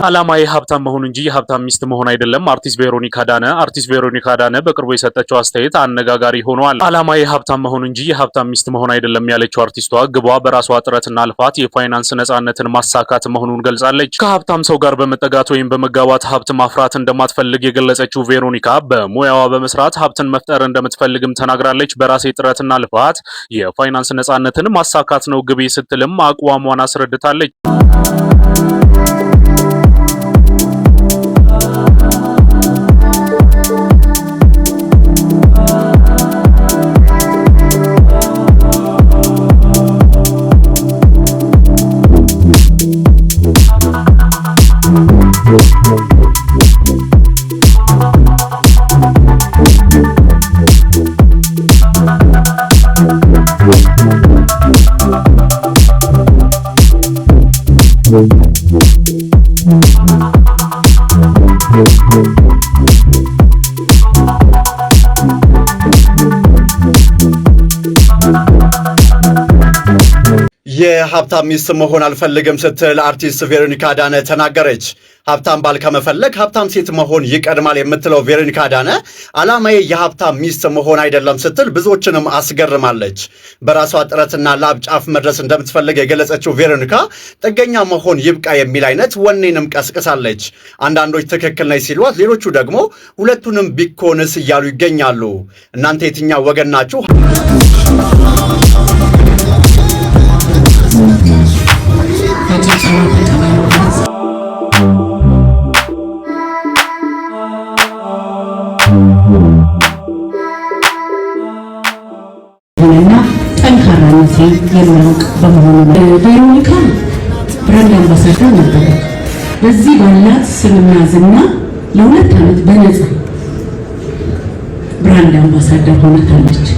አላማዬ ሀብታም መሆን እንጂ የሀብታም ሚስት መሆን አይደለም። አርቲስት ቬሮኒካ ዳነ በቅርቡ የሰጠችው አስተያየት አነጋጋሪ ሆኗል። አላማዬ ሀብታም መሆን እንጂ የሀብታም ሚስት መሆን አይደለም ያለችው አርቲስቷ ግቧ በራሷ ጥረትና ልፋት የፋይናንስ ነጻነትን ማሳካት መሆኑን ገልጻለች። ከሀብታም ሰው ጋር በመጠጋት ወይም በመጋባት ሀብት ማፍራት እንደማትፈልግ የገለጸችው ቬሮኒካ በሙያዋ በመስራት ሀብትን መፍጠር እንደምትፈልግም ተናግራለች። በራሴ ጥረትና ልፋት የፋይናንስ ነጻነትን ማሳካት ነው ግቤ ስትልም አቋሟን አስረድታለች። የሀብታም ሚስት መሆን አልፈልግም ስትል አርቲስት ቬሮኒካ ዳነ ተናገረች። ሀብታም ባል ከመፈለግ ሀብታም ሴት መሆን ይቀድማል የምትለው ቬሮኒካ ዳነ አላማዬ የሀብታም ሚስት መሆን አይደለም ስትል ብዙዎችንም አስገርማለች። በራሷ ጥረትና ላብ ጫፍ መድረስ እንደምትፈልግ የገለጸችው ቬሮኒካ ጥገኛ መሆን ይብቃ የሚል አይነት ወኔንም ቀስቅሳለች። አንዳንዶች ትክክል ነች ሲሏት፣ ሌሎቹ ደግሞ ሁለቱንም ቢኮንስ እያሉ ይገኛሉ። እናንተ የትኛው ወገን ናችሁ? እና ጠንካራነት የሚያውቅ በመሆኑ ቬሮኒካ ብራንድ አምባሳደር ነበረች። በዚህ ባላት ስምና ዝና ለ2 ዓመት በነፃ ብራንድ አምባሳደር ሆናለች።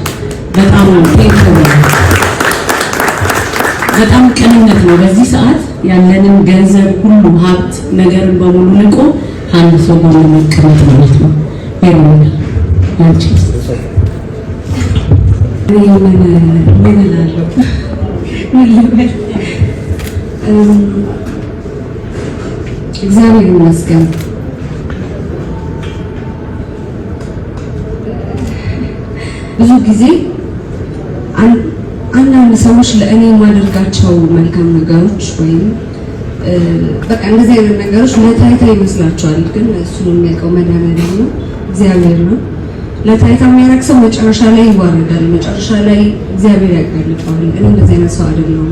በጣም ቅንነት ነው። በዚህ ሰዓት ያለንን ገንዘብ ሁሉ ሀብት ነገርን በሙሉ ንቆ አንድ ሰው ጎን መቀመጥ ማለት ነው። ቬሮኒካ አንቺ እግዚአብሔር ይመስገን ብዙ ጊዜ አንዳንድ ሰዎች ለእኔ የማደርጋቸው መልካም ነገሮች ወይም በቃ እንደዚህ አይነት ነገሮች ለታይታ ይመስላቸዋል። ግን እሱን የሚያውቀው መድኃኒዓለም ነው፣ እግዚአብሔር ነው። ለታይታ የሚያደርግ ሰው መጨረሻ ላይ ይዋረዳል፣ መጨረሻ ላይ እግዚአብሔር ያጋልጠዋል። እኔ እንደዚህ አይነት ሰው አይደለሁም፣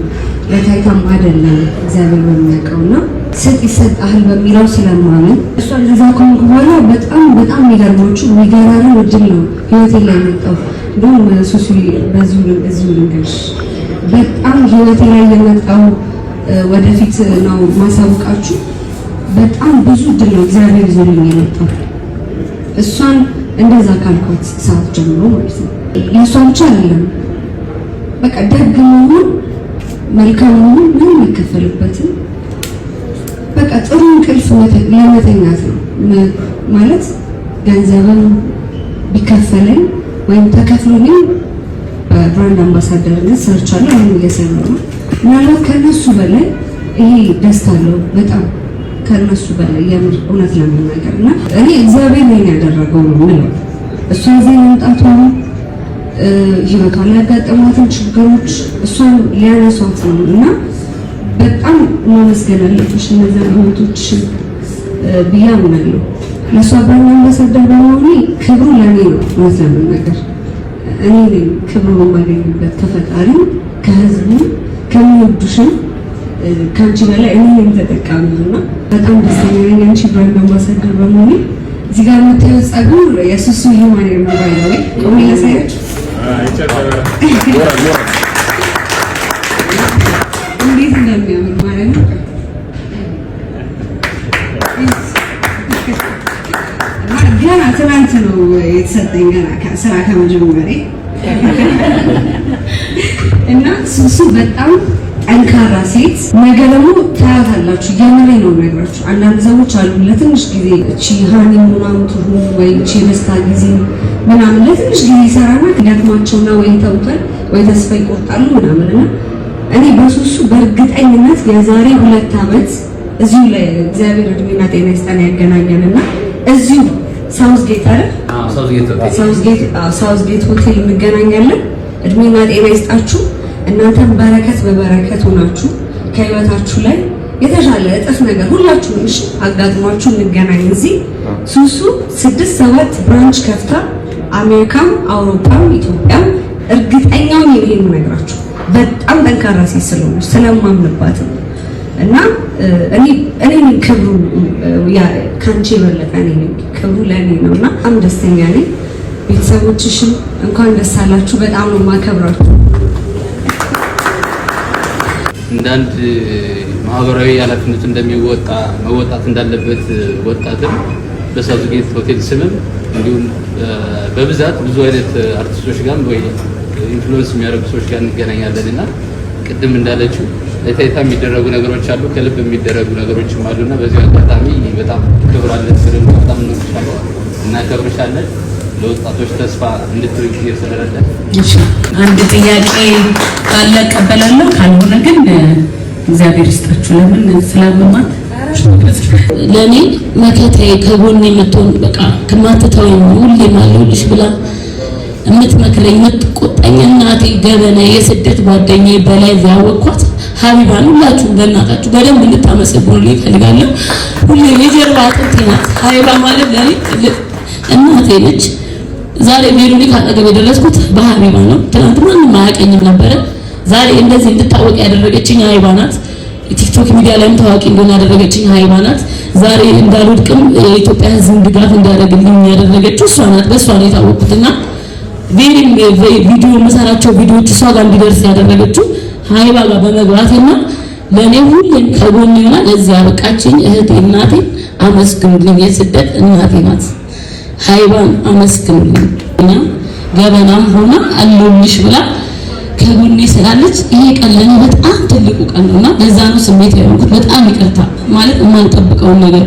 ለታይታም አይደለም፣ እግዚአብሔር በሚያውቀውና ስጥ ይሰጣል በሚለው ስለማምን እሷ እንደዛ ከሆንኩ በኋላ በጣም የሚገርማችሁ የሚገራርም እድል ነው ህይወቴ ላይ መጣው። እንደውም ሱሱ በዚሁ ልንገርሽ በጣም ህይወቴ ላይ የመጣው ወደፊት ነው ማሳወቃችሁ። በጣም ብዙ እድል ነው እግዚአብሔር ይዞልኝ የመጣው እሷን እንደዛ ካልኳት ሰዓት ጀምሮ ማለት ነው። ለእሷ ብቻ አይደለም በቃ ደግ መሆን መልካም መሆን ምንም አይከፈልበትም። በቃ ጥሩ እንቅልፍ ለመተኛት ነው ማለት ገንዘብን ቢከፈለኝ ወይም ተከፍሎልኝ በብራንድ አምባሳደርነት ሰርቻለሁ። አሁን እየሰራሁ ነው። ምናልባት ከነሱ በላይ ይሄ ደስታ አለው በጣም ከነሱ በላይ የምር እውነት ለመናገር እና እኔ እግዚአብሔር ነው ያደረገው ነው ማለት እሷ እዚህ መምጣቷ ህይወቷ ላይ ያጋጠሟትን ችግሮች እሷን ሊያነሷት ነው እና በጣም ማመስገን አለብሽ እነዚያን እህቶችሽን ብዬ አምናለሁ። ለእሷ ብራንድ አምባሳደር በመሆኔ ክብሩ ለእኔ ነው እውነት ለመናገር እኔ ክብሩ የማገኝበት ከፈጣሪ ከህዝቡ ከሚወዱሽን ከአንቺ በላይ እኔ ተጠቃሚ ነውና በጣም ደስተኛ ነኝ። አንቺ ብራንድ አምባሳደር በመሆኔ እዚህ ጋር የምታየው ጸጉር የሱሱ ሂውማን ሄር ነው ባይዘው ቆሜ ላሳያችሁ እንዴት እንደሚያምር ማለት ነው። ገና ትናንት ነው የተሰጠኝ ገና ስራ ከመጀመሪያ እና ሱሱ በጣም ጠንካራ ሴት ነገ ደግሞ ታያታላችሁ። የምሬ ነው ነገራችሁ። አንዳንድ ሰዎች አሉ ለትንሽ ጊዜ እቺ ሃኒ ምናምን ትሁን ወይ እቺ ደስታ ጊዜ ምናምን ለትንሽ ጊዜ ይሰራና ያድማቸውና ወይ ተውታል ወይ ተስፋ ይቆርጣሉ ምናምንና እኔ በሱሱ በእርግጠኝነት የዛሬ 2 ዓመት እዚሁ ላይ እግዚአብሔር እድሜና ጤና ይስጠን ያገናኘንና እዚሁ ሳውዝጌት አይደል? ሳውዝጌት ሆቴል እንገናኛለን። እድሜና ጤና ይስጣችሁ። እናንተም በረከት በበረከት ሆናችሁ ከህይወታችሁ ላይ የተሻለ እጥፍ ነገር ሁላችሁም እሺ አጋጥሟችሁ እንገናኝ። እዚህ ሱሱ 6-7 ብራንች ከፍታ አሜሪካም አውሮፓም ኢትዮጵያም እርግጠኛው ይሄን ነግራችሁ በጣም ጠንካራ ሴት ስለሆነች ስለማምንባት እና እኔ ክብሩ ያ ካንቺ የበለጠ እኔ ክብሩ ለኔ ነውና በጣም ደስተኛ ነኝ። ቤተሰቦችሽም እንኳን ደስ አላችሁ። በጣም ነው ማከብራችሁ። እንዳንድ ማህበራዊ ኃላፊነት መወጣት እንዳለበት ወጣትም በሳውዝጌት ሆቴል ስምም እንዲሁም በብዛት ብዙ አይነት አርቲስቶች ጋር ወይ ኢንፍሉዌንስ የሚያደርጉ ሰዎች ጋር እንገናኛለንና ቅድም እንዳለችው ለታይታ የሚደረጉ ነገሮች አሉ፣ ከልብ የሚደረጉ ነገሮችም አሉና በዚህ አጋጣሚ በጣም ክብር አለን። ስለዚህ በጣም እንወድሻለን እና ከብርሻለን ለወጣቶች ተስፋ እንድትወጪ ስለረዳን። እሺ አንድ ጥያቄ ካለ እቀበላለሁ፣ ካልሆነ ግን እግዚአብሔር ይስጣችሁ። ለምን ስላመማት ለኔ መከታዬ ከጎኔ የምትሆን በቃ ከማትተው ሁሌ ማለውልሽ ብላ የምትመክረኝ የምትቆጣኝ እናቴ ገበና የስደት ጓደኛዬ በላይ ያወቅኳት ሀቢባን ሁላችሁም በእናታችሁ በደንብ እንድታመሰግኑልኝ እፈልጋለሁ። ሁሌ የጀርባ አጥንቴ ናት ሀቢባ ማለት ለኔ እናቴ ነች። ዛሬ ቬሮኒካ አጠገብ የደረስኩት በሀቢባ ነው። ትናንት ማንም አያውቀኝም ነበረ። ዛሬ እንደዚህ እንድታወቅ ያደረገችኝ ሀቢባ ናት። ቲክቶክ ሚዲያ ላይም ታዋቂ እንደሆነ ያደረገችኝ ሀቢባ ናት። ዛሬ እንዳልወድቅም የኢትዮጵያ ሕዝብ ድጋፍ እንዲያደርግልኝ ያደረገችው እሷ ናት። በእሷ ነው የታወቅኩትና ቪዲዮ መሰራቸው ቪዲዮዎች እሷ ጋር እንዲደርስ ያደረገችው ሀቢባ ጋር በመግባቴና ለኔ ሁሌም ከጎኔ ሆና ለዚህ ያበቃችኝ እህቴ እናቴ አመስግኑልኝ። የስደት እናቴ ናት። ሀቢባን አመስግኑልኝ። እና ገበናም ሆና አለሁልሽ ብላ ከጎኔ ስላለች ይሄ ቀን ለኔ በጣም ትልቁ ቀን ነውና ለዛ ነው ስሜት ያልኩት። በጣም ይቅርታ ማለት የማልጠብቀውን ነገር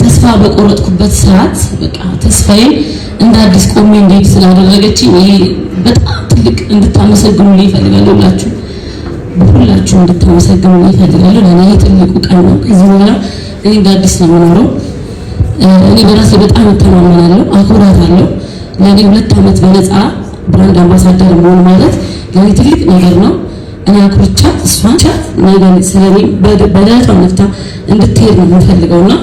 ተስፋ በቆረጥኩበት ሰዓት በቃ ተስፋዬን እንደ አዲስ ቆሜ እንዴት ስላደረገችኝ ይሄ በጣም ትልቅ እንድታመሰግኑልኝ እፈልጋለሁ። ሁላችሁ እንድታመሰግኑልኝ እፈልጋለሁ። ለኔ ትልቁ ቀን ነው። ከዚህ በኋላ እኔ እንደ አዲስ ነው የምኖረው። እኔ በራሴ በጣም እተማመናለሁ፣ አኮራታለሁ። ለኔ 2 ዓመት በነፃ ብራንድ አምባሳደር መሆን ማለት ለኔ ትልቅ ነገር ነው። እኔ አኩርቻት እሷን ቻት ነገር ስለኔ በደረቷ ነፍታ እንድትሄድ ነው የምፈልገውና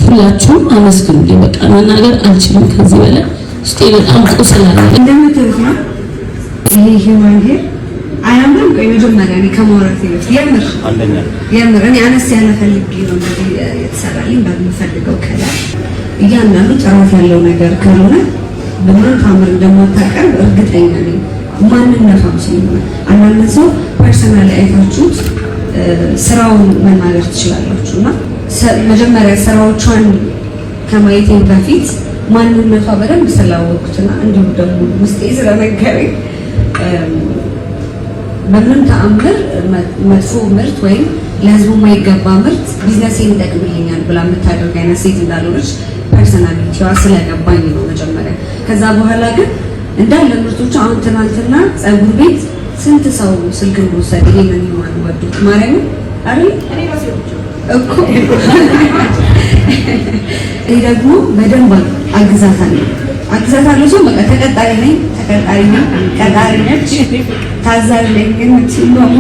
ሁላችሁም አመስግኑልኝ። በቃ መናገር አልችልም ከዚህ በላይ ውስጤ በጣም ቁስል አለ። እንደምትሉት ነው ይሄ ሂውማን ሄር አያምርም። ቆይ መጀመሪያ እኔ ከማውራት ይልቅ የምር እኔ አነስ ያለ ፈልጌ ነው እንግዲህ የተሰራልኝ በምፈልገው ከለር እያንዳንዱ ጥራት ያለው ነገር ካልሆነ በምን ታምር እንደማታቀርብ እርግጠኛ ነኝ። ማንነቷም ስለሆነ አንዳንድ ሰው ፐርሰናሊ አይታችሁት ስራውን መናገር ትችላላችሁና መጀመሪያ ስራዎቿን ከማየቴ በፊት ማንነቷ በደንብ ስላወቅኩትና እንዲሁም ደግሞ ውስጤ ስለነገረኝ በምንም ተአምር መጥፎ ምርት ወይም ለህዝቡ የማይገባ ምርት ቢዝነሴን ይጠቅምልኛል ብላ የምታደርግ አይነት ሴት እንዳልሆነች ፐርሰናሊቲዋ ስለገባኝ ነው መጀመሪያ። ከዛ በኋላ ግን እንዳለ ምርቶቹ አሁን ትናንትና ፀጉር ቤት ስንት ሰው ስልክ እንደወሰደ ይሄንን ይማን ወዱት ማርያም አይደል እኮ ይሄ ደግሞ በደንብ አግዛታለሁ ሰው በቃ ተቀጣሪ ነኝ ቀጣሪ ነች ታዛዥ ነኝ ግን ሲሉም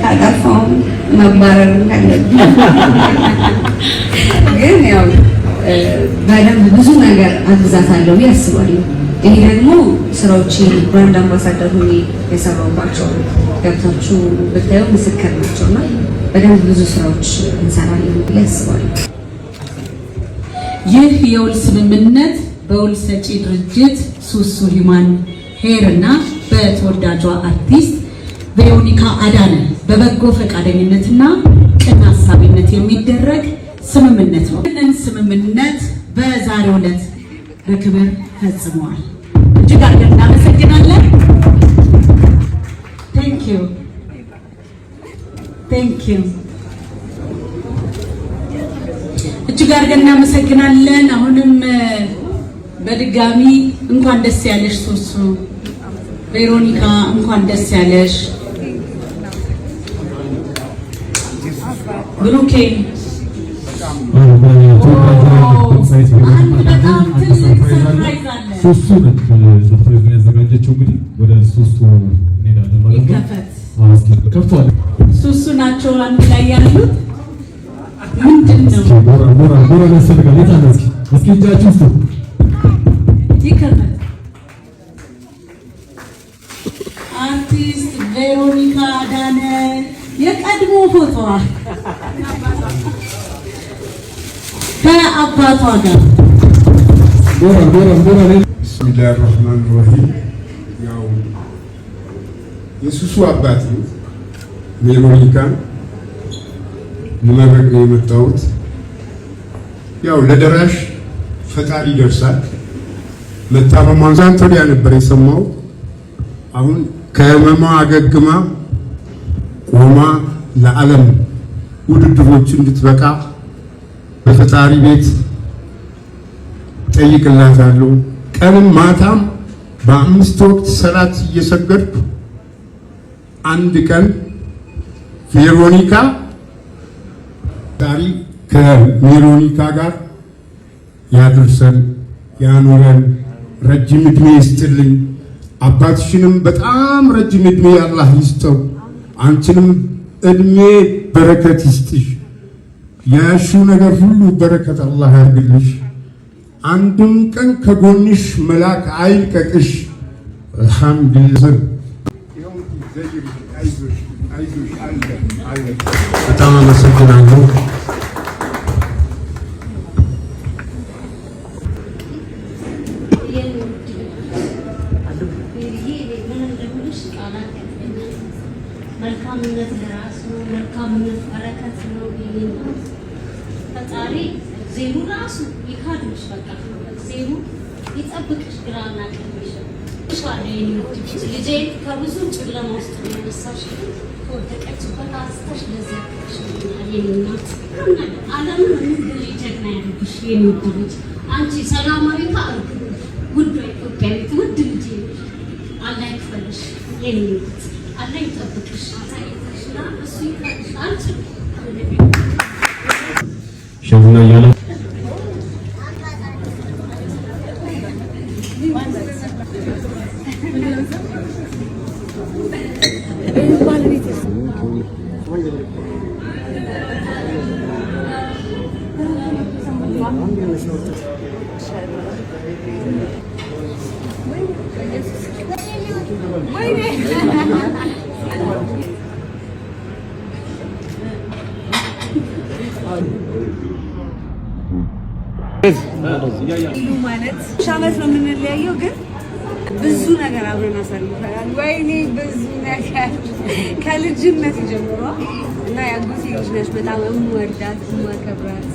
ታጠፋው መባረር ካለብኝ ግን ያው በደንብ ብዙ ነገር አግዛታለሁ ያስባለሁ። ይሄ ደግሞ ስራዎች ብራንድ አምባሳደር ሆኜ የሰራሁባቸው ገብታችሁ ብታዩ ምስክር ናቸውና በደንብ ብዙ ስራዎች እንሰራለን ብዬ አስባለሁ። ይህ የውል ስምምነት በውል ሰጪ ድርጅት ሱሱ ሂውማን ሄር እና በተወዳጇ አርቲስት ቬሮኒካ አዳነ በበጎ ፈቃደኝነትና ቅን ሀሳቢነት የሚደረግ ስምምነት ነው። ይህንን ስምምነት በዛሬው ዕለት በክብር ፈጽመዋል። እጅግ አድርገን እናመሰግናለን። ቴንክ ዩ እጅግ አድርገን እናመሰግናለን። አሁንም በድጋሚ እንኳን ደስ ያለሽ ሱሱ ቬሮኒካ፣ እንኳን ደስ ያለሽ። ብሩኬ ሱሱ ናቸው አንድ ላይ ያሉት ምንድነው? አርቲስት ቬሮኒካ አዳነ የቀድሞ ፎቶዋ ከአባቷ ጋር ቢስሚላሂር ረህማኒር ረሂም። ያው የሱሱ አባት ቬሮኒካን ለመረቅ ነው የመጣሁት። ያው ለደራሽ ፈጣሪ ይደርሳል። መታመሟን ዛንተ ወዲያ ነበር የሰማው። አሁን ከህመሟ አገግማ ቆማ ለዓለም ውድድሮች እንድትበቃ በፈጣሪ ቤት ጠይቅላታለሁ። ቀንም ማታም በ5 ወቅት ሰላት እየሰገድኩ አንድ ቀን ቬሮኒካ ፈጣሪ ከቬሮኒካ ጋር ያድርሰን ያኑረን፣ ረጅም እድሜ ይስጥልኝ። አባትሽንም በጣም ረጅም እድሜ አላህ ይስጠው፣ አንቺንም እድሜ በረከት ይስጥሽ። ያሹ ነገር ሁሉ በረከት አላህ ያርግልሽ። አንድም ቀን ከጎንሽ መላክ አይልቀቅሽ። አልሐምዱሊላህ። በጣም አመሰግናለሁ። መልካምነት ለራስ ነው። መልካምነት በረከት ነው። ፈጣሪ ዜሩ ራሱ ይካድሽ። በቃ ዜሩ ይጠብቅሽ። ግራና ቀኝሽ ልጄ ከብዙ ጨለማ ውስጥ ያነሳሽ ከወደቀችበት አንስተሽ ለዚያ የእናት ዓለምን እንድል ጀግና ያደርግሽ የሚወድ ልጅ አንቺ ሰላማዊቷ ውድ ኢትዮጵያዊት ውድ ልጄ አላህ ይክፈልሽ። የሚወድ አላህ ይጠብቅሽ። አሳይተሽና እሱ ይካድሽ። አንቺ ሸውና ያለ ማለት ሻመት ነው የምንለያየው፣ ግን ብዙ ነገር አብረን አሳልፈናል። ወይኔ ብዙ ነገር ከልጅነት ጀምሮ እና ያጎቴ ልጅ ነች። በጣም የምወዳት የማከብራት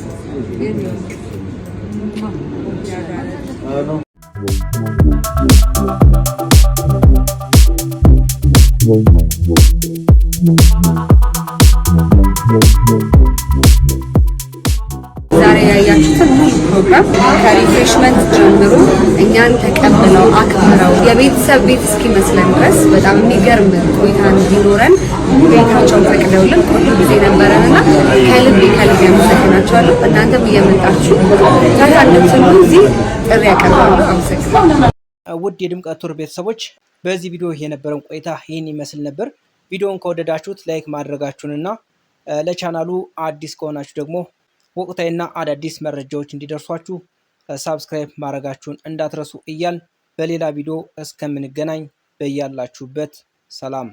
ዛሬ ያያችሁትን ሙሉ ፕሮግራም ከሪፍሬሽመንት ጀምሮ እኛን ተቀብለው አክብረው የቤተሰብ ቤት እስኪመስለን ድረስ በጣም የሚገርም ቆይታ እንዲኖረን ቤታቸውን ፈቅደውልን ሁሉ ጊዜ ነበረንና ከልብ ያመሰግናቸዋለሁ። እናንተም እየመጣችሁ ታታ እንድትሉ እዚህ ጥሪ ያቀርባሉ። አመሰግናለሁ። ውድ የድምቀት ቱር ቤተሰቦች በዚህ ቪዲዮ የነበረን ቆይታ ይህን ይመስል ነበር። ቪዲዮውን ከወደዳችሁት ላይክ ማድረጋችሁንና ለቻናሉ አዲስ ከሆናችሁ ደግሞ ወቅታዊና አዳዲስ መረጃዎች እንዲደርሷችሁ ሳብስክራይብ ማድረጋችሁን እንዳትረሱ እያል በሌላ ቪዲዮ እስከምንገናኝ በያላችሁበት ሰላም